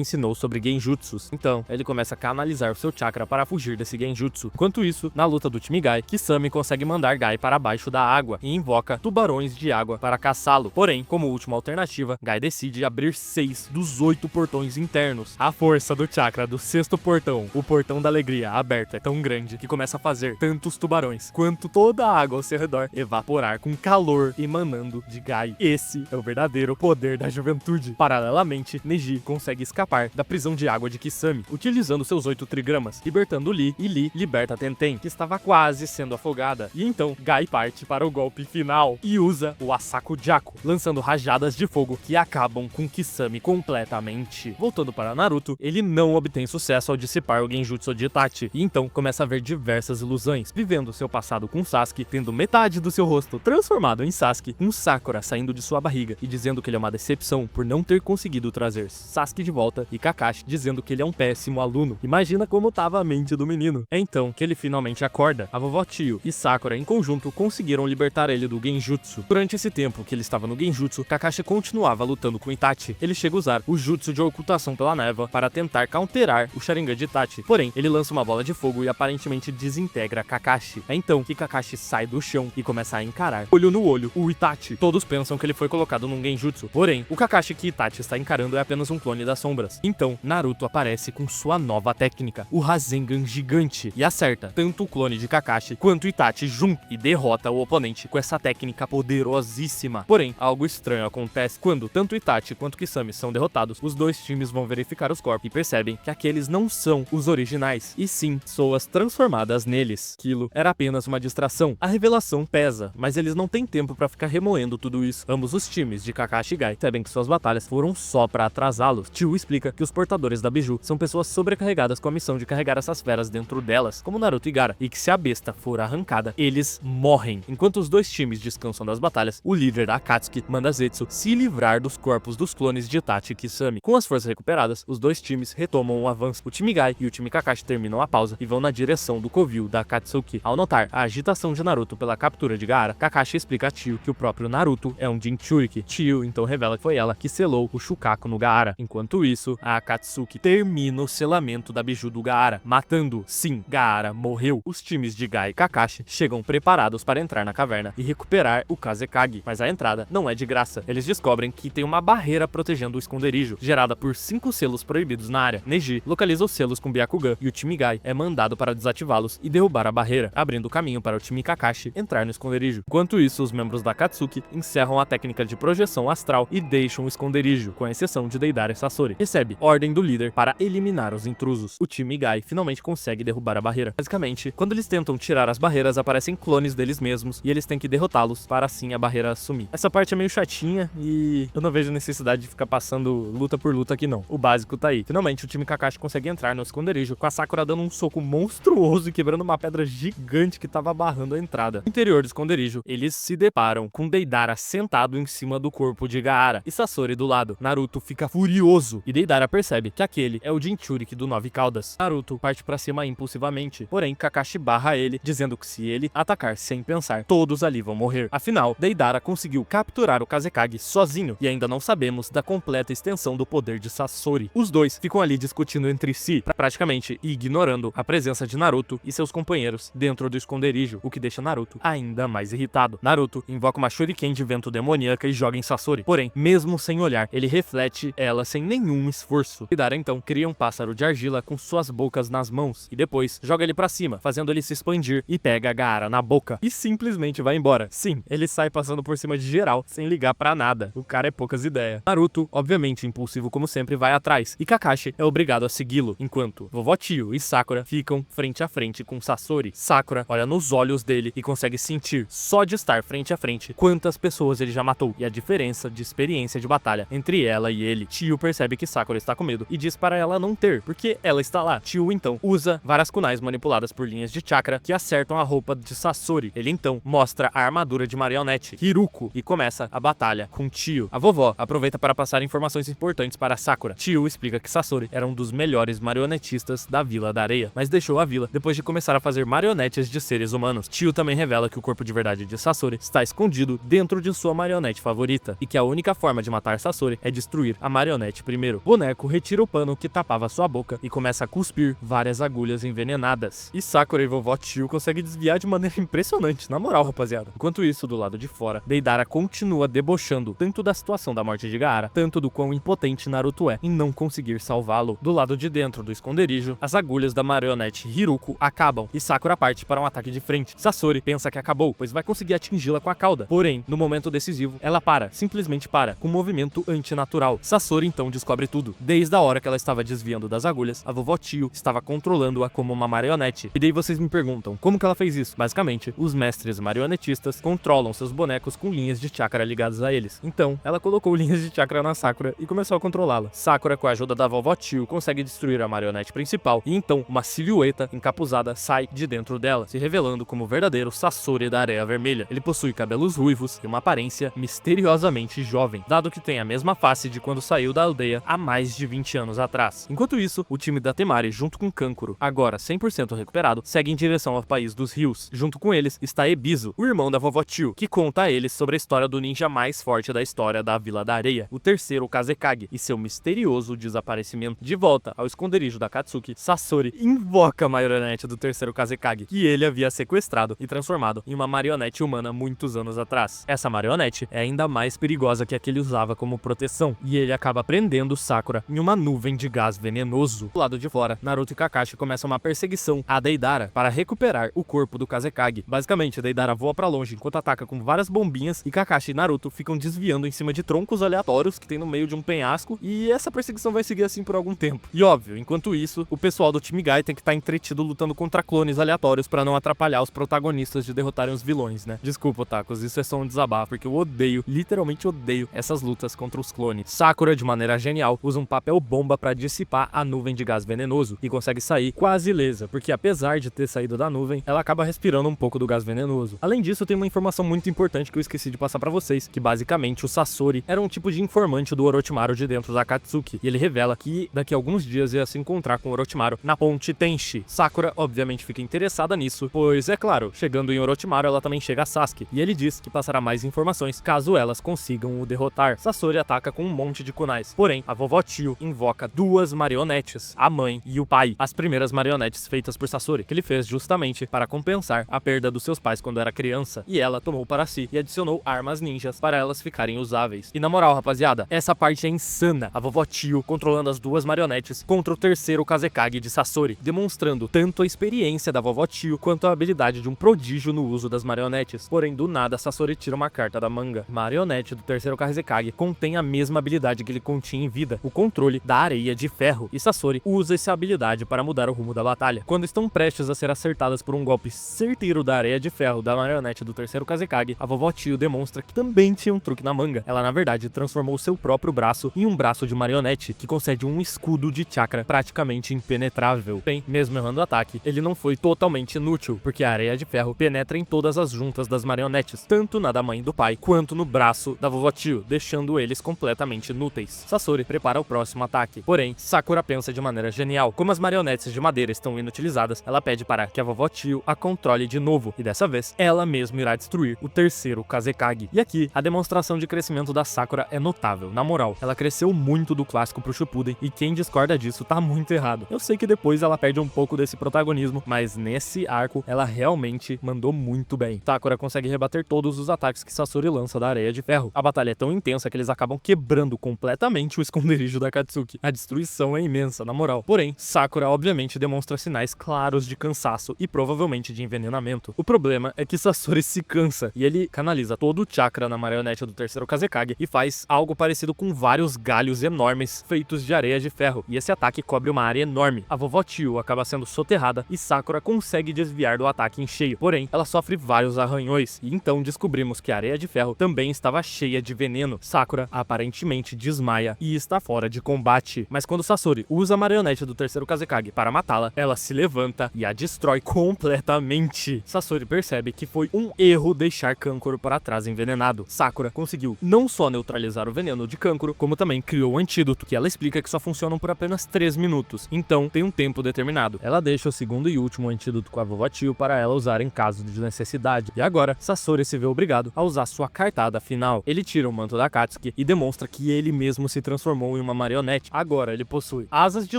ensinou sobre genjutsus. Então, ele começa a canalizar o seu chakra para fugir desse genjutsu. Enquanto isso, na luta do time Gai, Kisame consegue mandar Gai para baixo da água e invoca tubarões de água para caçá-lo. Porém, como última alternativa, Gai decide abrir 6 dos 8 portões internos. A força do chakra do 6º portão, o portão da alegria aberto, é tão grande que começa a fazer tantos tubarões quanto toda a água ao seu redor evaporar com calor emanando de Gai. Esse é o verdadeiro poder da juventude. Paralelamente, Neji consegue escapar da prisão de água de Kisame, utilizando seus 8 trigramas, libertando Lee, e Lee liberta Tenten, que estava quase sendo afogada. E então, Gai parte para o golpe final e usa o Asaku Jaku, lançando rajadas de fogo que acabam com Kisame completamente. Voltando para Naruto, ele não obtém sucesso ao dissipar o genjutsu de Itachi, e então começa a ver diversas ilusões, vivendo seu passado com Sasuke, tendo metade do seu rosto transformado em Sasuke, com Sakura saindo de sua barriga e dizendo que ele é uma decepção por não ter conseguido trazer Sasuke de volta, e Kakashi dizendo que ele é um péssimo aluno. Imagina como tava a mente do menino. É então que ele finalmente acorda. A vovó Tio e Sakura em conjunto conseguiram libertar ele do genjutsu. Durante esse tempo que ele estava no genjutsu, Kakashi continuava lutando com Itachi. Ele chega a usar o jutsu de ocultação pela névoa para tentar counterar o Sharingan de Itachi. Porém, ele lança uma bola de fogo e aparentemente desintegra Kakashi. É então que Kakashi sai do chão e começa a encarar, olho no olho, o Itachi. Todos pensam que ele foi colocado num genjutsu. Porém, o Kakashi que Itachi está encarando é apenas um clone da sombra. sombras. Então, Naruto aparece com sua nova técnica, o Rasengan gigante, e acerta tanto o clone de Kakashi quanto Itachi junto e derrota o oponente com essa técnica poderosíssima. Porém, algo estranho acontece quando tanto Itachi quanto Kisame são derrotados. Os dois times vão verificar os corpos e percebem que aqueles não são os originais, e sim pessoas transformadas neles. Aquilo era apenas uma distração. A revelação pesa, mas eles não têm tempo pra ficar remoendo tudo isso. Ambos os times de Kakashi e Gai percebem que suas batalhas foram só pra atrasá-los. Tio explica que os portadores da Biju são pessoas sobrecarregadas com a missão de carregar essas feras dentro delas, como Naruto e Gaara, e que se a besta for arrancada, eles morrem. Enquanto os dois times descansam das batalhas, o líder da Akatsuki manda Zetsu se livrar dos corpos dos clones de Itachi e Kisame. Com as forças recuperadas, os dois times retomam o avanço. O time Gai e o time Kakashi terminam a pausa e vão na direção do covil da Akatsuki. Ao notar a agitação de Naruto pela captura de Gaara, Kakashi explica a Tio que o próprio Naruto é um Jinchuriki. Tio então revela que foi ela que selou o Shukaku no Gaara. Enquanto isso, a Akatsuki termina o selamento da Biju do Gaara, matando. Sim, Gaara morreu. Os times de Gai e Kakashi chegam preparados para entrar na caverna e recuperar o Kazekage, mas a entrada não é de graça. Eles descobrem que tem uma barreira protegendo o esconderijo, gerada por 5 selos proibidos na área. Neji localiza os selos com Byakugan e o time Gai é mandado para desativá-los e derrubar a barreira, abrindo o caminho para o time Kakashi entrar no esconderijo. Enquanto isso, os membros da Akatsuki encerram a técnica de projeção astral e deixam o esconderijo, com exceção de Deidara e Sasori. Recebe ordem do líder para eliminar os intrusos. O time Gai finalmente consegue derrubar a barreira. Basicamente, quando eles tentam tirar as barreiras, aparecem clones deles mesmos e eles têm que derrotá-los para assim a barreira sumir. Essa parte é meio chatinha e eu não vejo necessidade de ficar passando luta por luta aqui não. O básico tá aí. Finalmente, o time Kakashi consegue entrar no esconderijo, com a Sakura dando um soco monstruoso e quebrando uma pedra gigante que tava barrando a entrada. No interior do esconderijo, eles se deparam com Deidara sentado em cima do corpo de Gaara e Sasori do lado. Naruto fica furioso e Deidara percebe que aquele é o Jinchuriki do Nove Caudas. Naruto parte pra cima impulsivamente, porém Kakashi barra ele, dizendo que se ele atacar sem pensar, todos ali vão morrer. Afinal, Deidara conseguiu capturar o Kazekage sozinho e ainda não sabemos da completa extensão do poder de Sasori. Os dois ficam ali discutindo entre si, praticamente ignorando a presença de Naruto e seus companheiros dentro do esconderijo, o que deixa Naruto ainda mais irritado. Naruto invoca uma Shuriken de vento demoníaca e joga em Sasori. Porém, mesmo sem olhar, ele reflete ela sem nenhum esforço. Deidara então cria um pássaro de argila com suas bocas nas mãos e depois joga ele pra cima, fazendo ele se expandir e pega a Gaara na boca e simplesmente vai embora. Sim, ele sai passando por cima de geral sem ligar pra nada. O cara é poucas ideias. Naruto, obviamente impulsivo como sempre, vai atrás e Kakashi é obrigado a segui-lo, enquanto Vovó Tio e Sakura ficam frente a frente com Sasori. Sakura olha nos olhos dele e consegue sentir, só de estar frente a frente, quantas pessoas ele já matou e a diferença de experiência de batalha entre ela e ele. Tio percebe que Sakura está com medo e diz para ela não ter, porque ela está lá. Tio então usa várias kunais manipuladas por linhas de chakra que acertam a roupa de Sasori. Ele então mostra a armadura de marionete, Hiruko, e começa a batalha com Tio. A vovó aproveita para passar informações importantes para Sakura. Tio explica que Sasori era um dos melhores marionetistas da Vila da Areia, mas deixou a vila depois de começar a fazer marionetes de seres humanos. Tio também revela que o corpo de verdade de Sasori está escondido dentro de sua marionete favorita e que a única forma de matar Sasori é destruir a marionete primeiro. O boneco retira o pano que tapava sua boca e começa a cuspir várias agulhas envenenadas. E Sakura e vovó Tio conseguem desviar de maneira impressionante, na moral, rapaziada. Enquanto isso, do lado de fora, Deidara continua debochando tanto da situação da morte de Gaara, tanto do quão impotente Naruto é em não conseguir salvá-lo. Do lado de dentro do esconderijo, as agulhas da marionete Hiruko acabam e Sakura parte para um ataque de frente. Sasori pensa que acabou, pois vai conseguir atingi-la com a cauda. Porém, no momento decisivo, ela para, simplesmente para, com um movimento antinatural. Sasori então descobre tudo. Desde a hora que ela estava desviando das agulhas, a vovó Tio estava controlando-a como uma marionete. E daí vocês me perguntam, como que ela fez isso? Basicamente, os mestres marionetistas controlam seus bonecos com linhas de chakra ligadas a eles. Então, ela colocou linhas de chakra na Sakura e começou a controlá-la. Sakura, com a ajuda da vovó Tio, consegue destruir a marionete principal e então uma silhueta encapuzada sai de dentro dela, se revelando como o verdadeiro Sasori da Areia Vermelha. Ele possui cabelos ruivos e uma aparência misteriosamente jovem, dado que tem a mesma face de quando saiu da aldeia há mais de 20 anos atrás. Enquanto isso, o time da Temari, junto com Kankuro, agora 100% recuperado, segue em direção ao país dos rios. Junto com eles está Ebisu, o irmão da vovó Tio, que conta a eles sobre a história do ninja mais forte da história da Vila da Areia, o terceiro Kazekage, e seu misterioso desaparecimento. De volta ao esconderijo da Akatsuki, Sasori invoca a marionete do terceiro Kazekage, que ele havia sequestrado e transformado em uma marionete humana muitos anos atrás. Essa marionete é ainda mais perigosa que a que ele usava como proteção, e ele acaba prendendo Sakura em uma nuvem de gás venenoso. Do lado de fora, Naruto e Kakashi começam uma perseguição a Deidara para recuperar o corpo do Kazekage. Basicamente, Deidara voa pra longe enquanto ataca com várias bombinhas e Kakashi e Naruto ficam desviando em cima de troncos aleatórios que tem no meio de um penhasco, e essa perseguição vai seguir assim por algum tempo. E óbvio, enquanto isso, o pessoal do time Guy tem que estar entretido lutando contra clones aleatórios para não atrapalhar os protagonistas de derrotarem os vilões, né? Desculpa, otakus, isso é só um desabafo, porque eu odeio, literalmente odeio essas lutas contra os clones. Sakura, de maneira genial, usa um papel bomba para dissipar a nuvem de gás venenoso e consegue sair quase ilesa, porque apesar de ter saído da nuvem, ela acaba respirando um pouco do gás venenoso. Além disso, tem uma informação muito importante que eu esqueci de passar pra vocês, que basicamente o Sasori era um tipo de informante do Orochimaru de dentro da Akatsuki, e ele revela que daqui a alguns dias ia se encontrar com o Orochimaru na ponte Tenshi. Sakura obviamente fica interessada nisso, pois é claro, chegando em Orochimaru ela também chega a Sasuke, e ele diz que passará mais informações caso elas consigam o derrotar. Sasori ataca com um monte de kunais, porém a vovó Tio invoca duas marionetes, a mãe e o pai, as primeiras marionetes feitas por Sasori, que ele fez justamente para compensar a perda dos seus pais quando era criança, e ela tomou para si e adicionou armas ninjas para elas ficarem usáveis. E na moral, rapaziada, essa parte é insana, a vovó Tio controlando as duas marionetes contra o terceiro Kazekage de Sasori, demonstrando tanto a experiência da vovó Tio quanto a habilidade de um prodígio no uso das marionetes. Porém, do nada, Sasori tira uma carta da manga. Marionete do terceiro Kazekage contém a mesma habilidade que ele continha em vida, o controle da areia de ferro, e Sasori usa essa habilidade para mudar o rumo da batalha. Quando estão prestes a ser acertadas por um golpe certeiro da areia de ferro da marionete do terceiro Kazekage, a vovó Tio demonstra que também tinha um truque na manga. Ela, na verdade, transformou seu próprio braço em um braço de marionete, que concede um escudo de chakra praticamente impenetrável. Bem, mesmo errando o ataque, ele não foi totalmente inútil, porque a areia de ferro penetra em todas as juntas das marionetes, tanto na da mãe e do pai, quanto no braço da vovó Tio, deixando eles completamente inúteis. Sasori prepara o próximo ataque, porém, Sakura pensa de maneira genial. Como as marionetes de madeira estão inutilizadas, ela pede para que a vovó Tio a controle de novo, e dessa vez, ela mesma irá destruir o terceiro Kazekage. E aqui, a demonstração de crescimento da Sakura é notável. Na moral, ela cresceu muito do clássico pro Shippuden, e quem discorda disso tá muito errado. Eu sei que depois ela perde um pouco desse protagonismo, mas nesse arco, ela realmente mandou muito bem. Sakura consegue rebater todos os ataques que Sasori lança da areia de ferro. A batalha é tão intensa que eles acabam quebrando completamente o esconderijo da Akatsuki. A destruição é imensa, na moral. Porém, Sakura obviamente demonstra sinais claros de cansaço e provavelmente de envenenamento. O problema é que Sasori se cansa e ele canaliza todo o chakra na marionete do terceiro Kazekage e faz algo parecido com vários galhos enormes feitos de areia de ferro, e esse ataque cobre uma área enorme. A vovó Tio acaba sendo soterrada e Sakura consegue desviar do ataque em cheio, porém ela sofre vários arranhões, e então descobrimos que a areia de ferro também estava cheia de veneno. Sakura aparentemente desmaia e está fora de combate, mas quando Sasori usa a marionete do terceiro Kazekage para matá-la, ela se levanta e a destrói completamente. Sasori percebe que foi um erro deixar Kankuro para trás envenenado. Sakura conseguiu não só neutralizar o veneno de Kankuro, como também criou o antídoto, que ela explica que só funcionam por apenas 3 minutos, então tem um tempo determinado. Ela deixa o segundo e último antídoto com a vovó Tio para ela usar em caso de necessidade, e agora Sasori se vê obrigado a usar sua cartada final. Ele tira o manto da Akatsuki e demonstra que ele mesmo se transformou em uma marionete. Agora ele possui asas de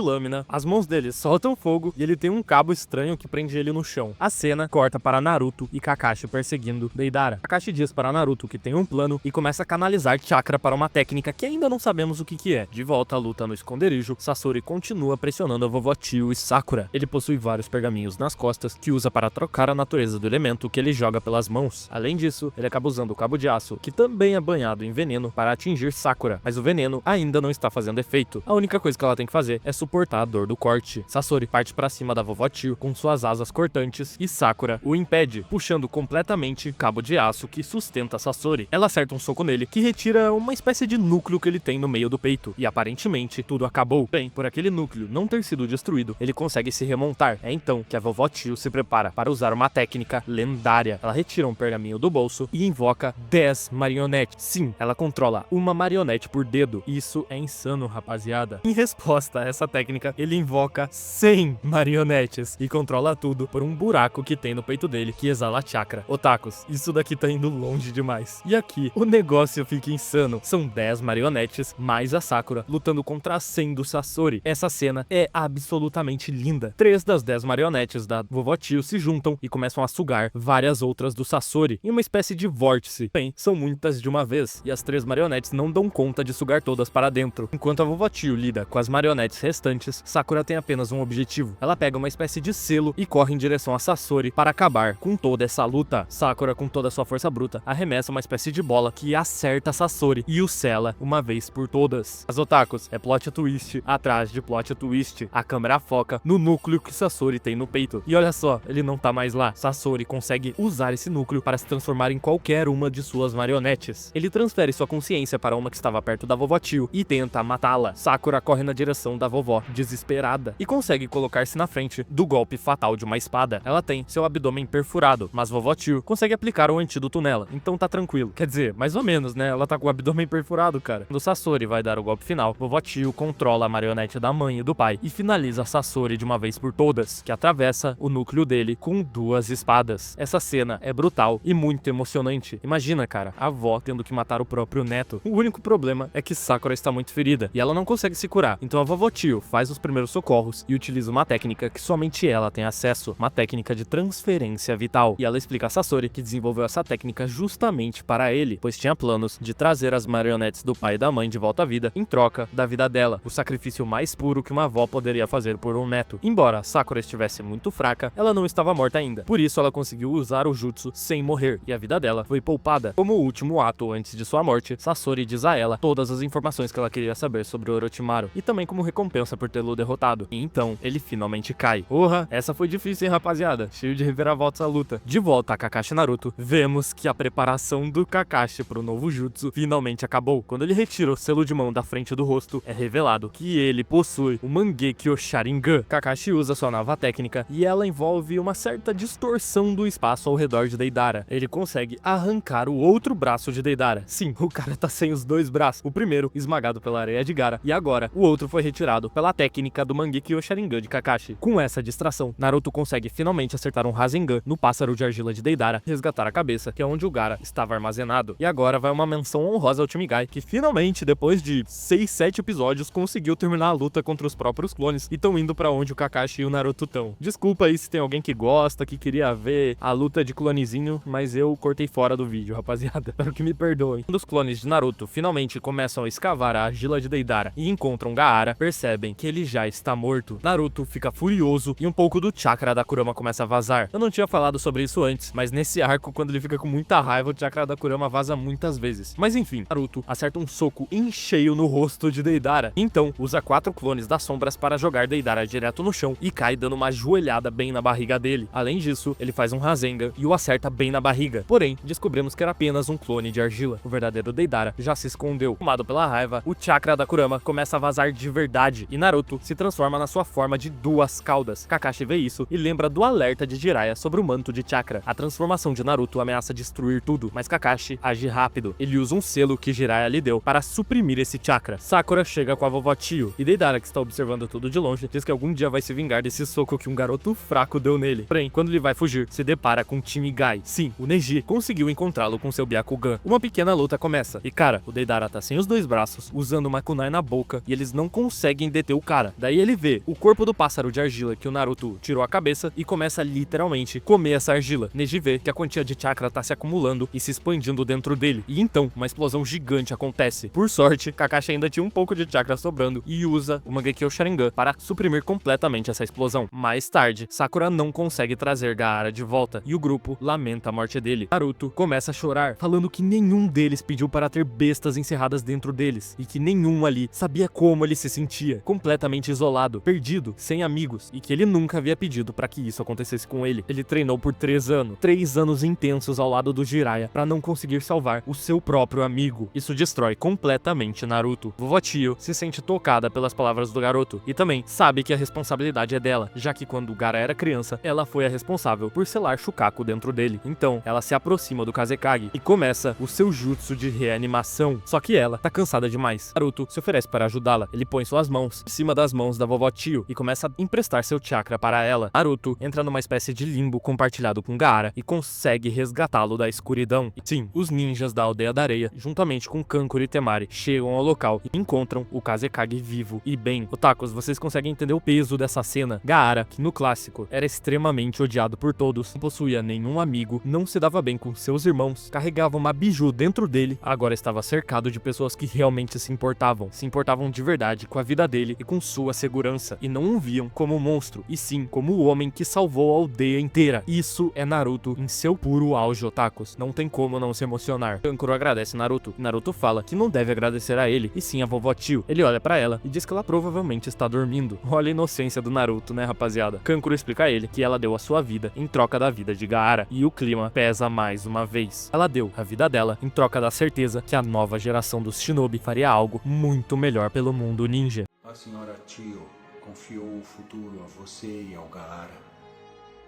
lâmina, as mãos dele soltam fogo e ele tem um cabo estranho que prende ele no chão. A cena corta para Naruto e Kakashi perseguindo Deidara. Kakashi diz para Naruto que tem um plano e começa a canalizar chakra para uma técnica que ainda não sabemos o que é. De volta à luta no esconderijo, Sasori continua pressionando a vovó Tio e Sakura. Ele possui vários pergaminhos nas costas que usa para trocar a natureza do elemento que ele joga pelas mãos. Além disso, ele acaba usando o cabo de aço, que também é banhado em veneno, para atingir Sakura, mas o veneno ainda não está fazendo efeito. A única coisa que ela tem que fazer é suportar a dor do corte. Sasori parte para cima da vovó Tio com suas asas cortantes e Sakura o impede, puxando completamente o cabo de aço que sustenta Sasori. Ela acerta um soco nele, que retira uma espécie de núcleo que ele tem no meio do peito, e aparentemente tudo acabou. Bem, por aquele núcleo não ter sido destruído, ele consegue se remontar. É então que a vovó Tio se prepara para usar uma técnica lendária. Ela retira um pergaminho do bolso e invoca 10 marionetes. Sim, ela controla uma marionete por dedo. Isso é insano, rapaziada. Em resposta a essa técnica, ele invoca 100 marionetes e controla tudo por um buraco que tem no peito dele que exala chakra. Otakus, isso daqui tá indo longe demais. E aqui, o negócio fica insano. São 10 marionetes mais a Sakura lutando contra 100 do Sasori. Essa cena é absolutamente linda. 3 das 10 marionetes da vovó Tio se juntam e começam a sugar várias outras do Sasori em uma espécie de vórtice. Bem, são muitas de uma vez e as 3 marionetes não dão conta de sugar todas para dentro. 4. Enquanto a vovó Tio lida com as marionetes restantes, Sakura tem apenas um objetivo. Ela pega uma espécie de selo e corre em direção a Sasori para acabar com toda essa luta. Sakura, com toda a sua força bruta, arremessa uma espécie de bola que acerta Sasori e o sela uma vez por todas. As otakus, é plot twist atrás de plot twist. A câmera foca no núcleo que Sasori tem no peito. E olha só, ele não tá mais lá. Sasori consegue usar esse núcleo para se transformar em qualquer uma de suas marionetes. Ele transfere sua consciência para uma que estava perto da vovó Tio e tenta matá-la. Sakura corre na direção da vovó, desesperada, e consegue colocar-se na frente do golpe fatal de uma espada. Ela tem seu abdômen perfurado, mas vovó Tio consegue aplicar o antídoto nela, então tá tranquilo. Quer dizer, mais ou menos, né? Ela tá com o abdômen perfurado, cara. Quando Sasori vai dar o golpe final, vovó Tio controla a marionete da mãe e do pai e finaliza Sasori de uma vez por todas, que atravessa o núcleo dele com 2 espadas. Essa cena é brutal e muito emocionante. Imagina, cara, a avó tendo que matar o próprio neto. O único problema é que Sakura está muito ferida e ela não consegue se curar. Então a vovó Tio faz os primeiros socorros e utiliza uma técnica que somente ela tem acesso, uma técnica de transferência vital. E ela explica a Sasori que desenvolveu essa técnica justamente para ele, pois tinha planos de trazer as marionetes do pai e da mãe de volta à vida em troca da vida dela, o sacrifício mais puro que uma avó poderia fazer por um neto. Embora Sakura estivesse muito fraca, ela não estava morta ainda. Por isso ela conseguiu usar o jutsu sem morrer e a vida dela foi poupada. Como último ato antes de sua morte, Sasori diz a ela todas as informações que ela queria saber sobre Orochimaru e também como recompensa por tê-lo derrotado. E então ele finalmente cai. Porra, essa foi difícil, hein, rapaziada? Cheio de reviravoltas a luta. De volta a Kakashi e Naruto, vemos que a preparação do Kakashi pro novo jutsu finalmente acabou. Quando ele retira o selo de mão da frente do rosto, é revelado que ele possui o Mangekyo Sharingan. Kakashi usa sua nova técnica e ela envolve uma certa distorção do espaço ao redor de Deidara. Ele consegue arrancar o outro braço de Deidara. Sim, o cara tá sem os 2 braços. O primeiro esmagado pela areia de Gaara e agora o outro foi retirado pela técnica do Mangekyo Sharingan de Kakashi. Com essa distração, Naruto consegue finalmente acertar um Rasengan no pássaro de argila de Deidara, resgatar a cabeça, que é onde o Gaara estava armazenado. E agora vai uma menção honrosa ao time Guy, que finalmente, depois de 6, 7 episódios, conseguiu terminar a luta contra os próprios clones e estão indo pra onde o Kakashi e o Naruto estão. Desculpa aí se tem alguém que gosta, que queria ver a luta de clonezinho, mas eu cortei fora do vídeo, rapaziada. Espero que me perdoem. Quando os clones de Naruto finalmente começam a escavar a argila de Deidara e encontram Gaara, percebem que ele já está morto. Naruto fica furioso e um pouco do chakra da Kurama começa a vazar. Eu não tinha falado sobre isso antes, mas nesse arco, quando ele fica com muita raiva, o chakra da Kurama vaza muitas vezes. Mas enfim, Naruto acerta um soco em cheio no rosto de Deidara. Então, usa 4 clones das sombras para jogar Deidara direto no chão e cai dando uma joelhada bem na barriga dele. Além disso, ele faz um Rasengan e o acerta bem na barriga. Porém, descobrimos que era apenas um clone de argila. O verdadeiro Deidara já se escondeu. Tomado pela raiva, o chakra da Kurama começa a vazar de verdade e Naruto se transforma na sua forma de 2 caudas. Kakashi vê isso e lembra do alerta de Jiraiya sobre o manto de chakra. A transformação de Naruto ameaça destruir tudo, mas Kakashi age rápido. Ele usa um selo que Jiraiya lhe deu para suprimir esse chakra. Sakura chega com a vovó Tio e Deidara, que está observando tudo de longe, diz que algum dia vai se vingar desse soco que um garoto fraco deu nele. Porém, quando ele vai fugir, se depara com o time Guy. Sim, o Neji conseguiu encontrá-lo com seu Byakugan. Uma pequena luta começa. E cara, o Deidara tá sem os 2 braços, usando uma kunai na boca, e eles não conseguem deter o cara. Daí ele vê o corpo do pássaro de argila que o Naruto tirou a cabeça e começa a literalmente comer essa argila. Neji vê que a quantia de chakra tá se acumulando e se expandindo dentro dele. E então, uma explosão gigante acontece. Por sorte, Kakashi ainda tinha um pouco de chakra sobrando e usa o Mangekyo Sharingan para suprimir completamente essa explosão. Mais tarde, Sakura não consegue trazer Gaara de volta e o grupo lamenta a morte dele. Naruto começa a chorar, falando que nenhum deles pediu para ter bestas encerradas dentro deles e que nenhum ali sabia como ele se sentia, completamente isolado, perdido, sem amigos, e que ele nunca havia pedido para que isso acontecesse com ele. Ele treinou por 3 anos, 3 anos intensos ao lado do Jiraiya para não conseguir salvar o seu próprio amigo. Isso destrói completamente Naruto. Vovó Tio se sente tocada pelas palavras do garoto e também sabe que a responsabilidade é dela, já que quando Gaara era criança, ela foi a responsável por selar Shukaku dentro dele. Então, ela se aproxima do Kazekage e começa o seu jutsu de reanimação. Só que ela tá cansada demais. Naruto se oferece para ajudá-la. Ele põe suas mãos em cima das mãos da vovó Tio e começa a emprestar seu chakra para ela. Naruto entra numa espécie de limbo compartilhado com Gaara e consegue resgatá-lo da escuridão. E sim, os ninjas da Aldeia da Areia, juntamente com Kankuro e Temari, chegam ao local e encontram o Kazekage vivo e bem. Otakus, vocês conseguem entender o peso dessa cena? Gaara, que no clássico era extremamente odiado por todos, não possuía nenhum amigo, não se dava bem com seus irmãos, carregava uma biju dentro dele, agora estava cercado de pessoas que realmente se importavam se importavam de verdade com a vida dele e com sua segurança, e não o viam como um monstro, e sim como o homem que salvou a aldeia inteira. Isso é Naruto em seu puro auge, otakus. Não tem como não se emocionar. Kankuro agradece Naruto, e Naruto fala que não deve agradecer a ele, e sim a vovó Tio. Ele olha pra ela e diz que ela provavelmente está dormindo. Olha a inocência do Naruto, né, rapaziada? Kankuro explica a ele que ela deu a sua vida em troca da vida de Gaara, e o clima pesa mais uma vez. Ela deu a vida dela em troca da certeza que a nova geração dos Shinobi faria algo muito melhor pelo mundo ninja. A senhora Tio confiou o futuro a você e ao Gaara.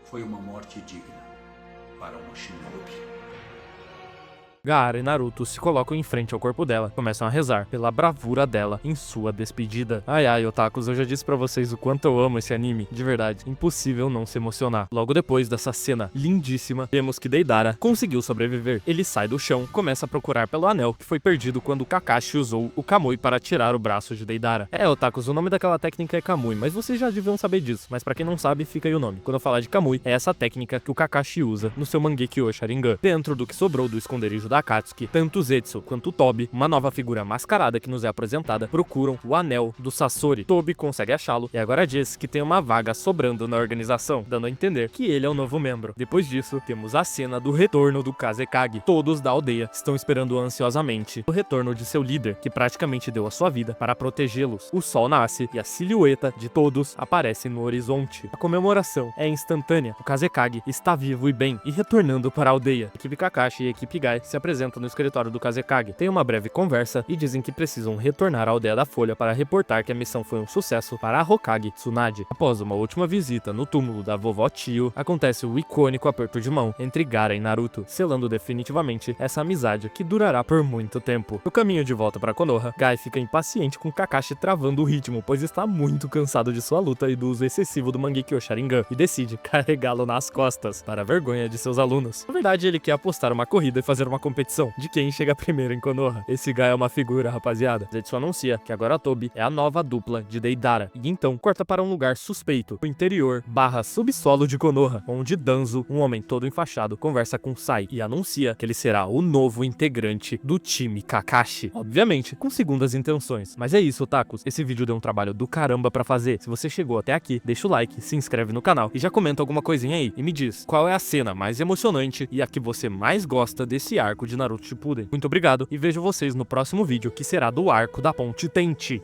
Foi uma morte digna para uma Shinobi. Gaara e Naruto se colocam em frente ao corpo dela, começam a rezar pela bravura dela em sua despedida. Ai ai, otakus, eu já disse pra vocês o quanto eu amo esse anime, de verdade, impossível não se emocionar. Logo depois dessa cena lindíssima, vemos que Deidara conseguiu sobreviver. Ele sai do chão, começa a procurar pelo anel que foi perdido quando Kakashi usou o Kamui para tirar o braço de Deidara. Otakus, o nome daquela técnica é Kamui, mas vocês já deviam saber disso, mas pra quem não sabe, fica aí o nome. Quando eu falar de Kamui, é essa técnica que o Kakashi usa no seu Mangekyo Sharingan. Dentro do que sobrou do esconderijo da Akatsuki, tanto Zetsu quanto Tobi, uma nova figura mascarada que nos é apresentada, procuram o anel do Sasori. Tobi consegue achá-lo e agora diz que tem uma vaga sobrando na organização, dando a entender que ele é o novo membro. Depois disso, temos a cena do retorno do Kazekage. Todos da aldeia estão esperando ansiosamente o retorno de seu líder, que praticamente deu a sua vida para protegê-los. O sol nasce e a silhueta de todos aparece no horizonte. A comemoração é instantânea. O Kazekage está vivo e bem e retornando para a aldeia. A equipe Kakashi e a equipe Gai se apresentam no escritório do Kazekage. Tem uma breve conversa e dizem que precisam retornar à aldeia da Folha para reportar que a missão foi um sucesso para a Hokage Tsunade. Após uma última visita no túmulo da vovó Tio, acontece o icônico aperto de mão entre Gaara e Naruto, selando definitivamente essa amizade que durará por muito tempo. No caminho de volta para Konoha, Gai fica impaciente com Kakashi travando o ritmo, pois está muito cansado de sua luta e do uso excessivo do Mangekyo Sharingan, e decide carregá-lo nas costas, para a vergonha de seus alunos. Na verdade, ele quer apostar uma corrida e fazer uma competição de quem chega primeiro em Konoha. Esse Gai é uma figura, rapaziada. Zetsu anuncia que agora Tobi é a nova dupla de Deidara, e então corta para um lugar suspeito, o interior / subsolo de Konoha, onde Danzo, um homem todo enfaixado, conversa com Sai e anuncia que ele será o novo integrante do time Kakashi. Obviamente, com segundas intenções. Mas é isso, otakus. Esse vídeo deu um trabalho do caramba pra fazer. Se você chegou até aqui, deixa o like, se inscreve no canal e já comenta alguma coisinha aí. E me diz, qual é a cena mais emocionante e a que você mais gosta desse arco de Naruto Shippuden? Muito obrigado e vejo vocês no próximo vídeo, que será do arco da Ponte Tente.